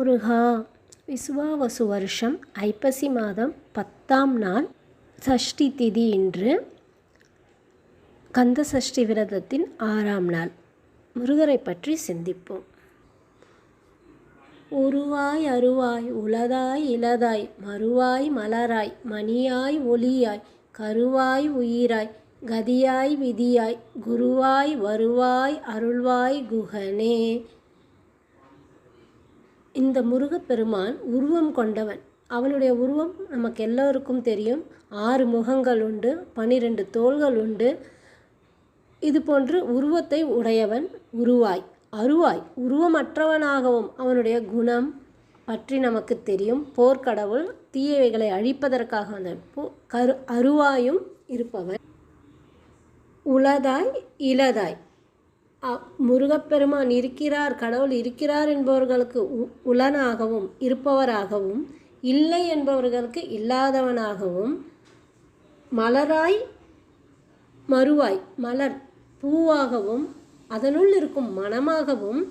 முருகா. விசுவாவசு வருஷம் ஐப்பசி மாதம் 10ஆம் நாள் சஷ்டி திதி இன்று. கந்த சஷ்டி விரதத்தின் 6ஆம் நாள். முருகரை பற்றி சிந்திப்போம். உருவாய் அருவாய் உளதாய் இலதாய் மறுவாய் மலராய் மணியாய் ஒளியாய் கருவாய் உயிராய் கதியாய் விதியாய் குருவாய் வருவாய் அருள்வாய் குகனே. இந்த முருகப்பெருமான் உருவம் கொண்டவன். அவனுடைய உருவம் நமக்கு எல்லோருக்கும் தெரியும். 6 முகங்கள் உண்டு, 12 தோள்கள் உண்டு. இது போன்று உருவத்தை உடையவன் உருவாய். அருவாய் உருவமற்றவனாகவும் அவனுடைய குணம் பற்றி நமக்கு தெரியும். போர்க்கடவுள், தீயவைகளை அழிப்பதற்காக வந்த அருவாயும் இருப்பவன். உளதாய் இலதாய் முருகப்பெருமான் இருக்கிறார், கடவுள் இருக்கிறார் என்பவர்களுக்கு உளனாகவும் இருப்பவராகவும், இல்லை என்பவர்களுக்கு இல்லாதவனாகவும், மலராய் மறுவாய் மலர் பூவாகவும் அதனுள் இருக்கும் மனமாகவும்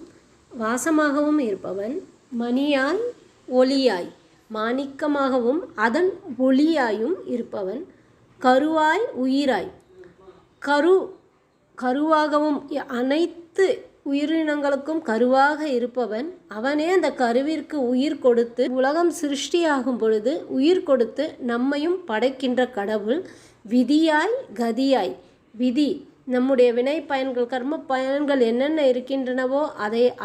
வாசமாகவும் இருப்பவன். மணியாய் ஒளியாய் மாணிக்கமாகவும் அதன் ஒளியாயும் இருப்பவன். கருவாய் உயிராய் கருவாகவும் அனைத்து உயிரினங்களுக்கும் கருவாக இருப்பவன். அவனே அந்த கருவிற்கு உயிர் கொடுத்து உலகம் சிருஷ்டியாகும் பொழுது உயிர் கொடுத்து நம்மையும் படைக்கின்ற கடவுள். விதியாய் கதியாய் விதி நம்முடைய வினை பயன்கள் கர்ம பயன்கள் என்னென்ன இருக்கின்றனவோ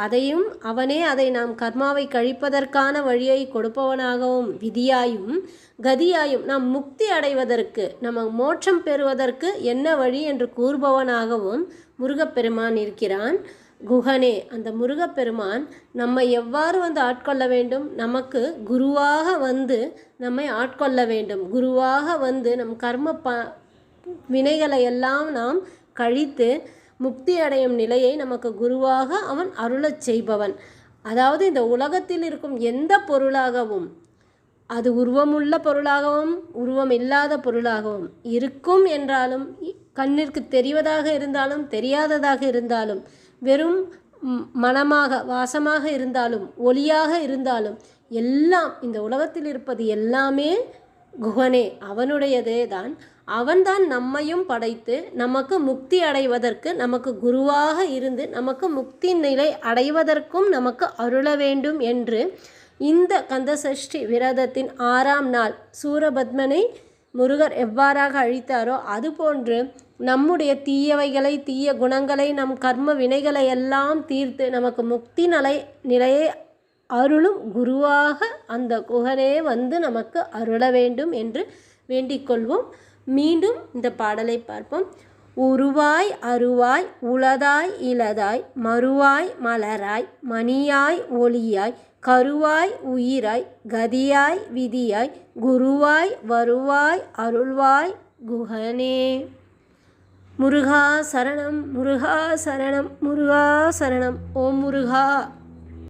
அதையும் அவனே அதை நாம் கர்மாவை கழிப்பதற்கான வழியை கொடுப்பவனாகவும், விதியாயும் கதியாயும் நாம் முக்தி அடைவதற்கு நம்ம மோட்சம் பெறுவதற்கு என்ன வழி என்று கூறுபவனாகவும் முருகப்பெருமான் இருக்கிறான். குகனே, அந்த முருகப்பெருமான் நம்மை எவ்வாறு ஆட்கொள்ள வேண்டும்? நமக்கு குருவாக நம்மை ஆட்கொள்ள வேண்டும். குருவாக நம் கர்ம வினைகளை எல்லாம் நாம் கழித்து முக்தி அடையும் நிலையை நமக்கு குருவாக அவன் அருளச் செய்பவன். அதாவது இந்த உலகத்தில் இருக்கும் எந்த பொருளாகவும், அது உருவமுள்ள பொருளாகவும் உருவம் இல்லாத பொருளாகவும் இருக்கும் என்றாலும், கண்ணிற்கு தெரிவதாக இருந்தாலும் தெரியாததாக இருந்தாலும், வெறும் மனமாக வாசமாக இருந்தாலும் ஒளியாக இருந்தாலும், எல்லாம் இந்த உலகத்தில் இருப்பது எல்லாமே குகனே அவனுடையதே தான். அவன்தான் நம்மையும் படைத்து நமக்கு முக்தி அடைவதற்கு நமக்கு குருவாக இருந்து நமக்கு முக்தி நிலை அடைவதற்கும் நமக்கு அருள வேண்டும் என்று இந்த கந்தசஷ்டி விரதத்தின் 6ஆம் நாள் சூரபத்மனை முருகர் எவ்வாறாக அழித்தாரோ அதுபோன்று நம்முடைய தீயவைகளை, தீய குணங்களை, நம் கர்ம வினைகளை எல்லாம் தீர்த்து நமக்கு முக்தி நிலையை அருளும் குருவாக அந்த குகனே நமக்கு அருள வேண்டும் என்று வேண்டிக் கொள்வோம். மீண்டும் இந்த பாடலை பார்ப்போம். உருவாய் அருவாய் உளதாய் இலதாய் மறுவாய் மலராய் மணியாய் ஒளியாய் கருவாய் உயிராய் கதியாய் விதியாய் குருவாய் வருவாய் அருள்வாய் குகனே. முருகா சரணம், முருகா சரணம், முருகா சரணம். ஓம் முருகா.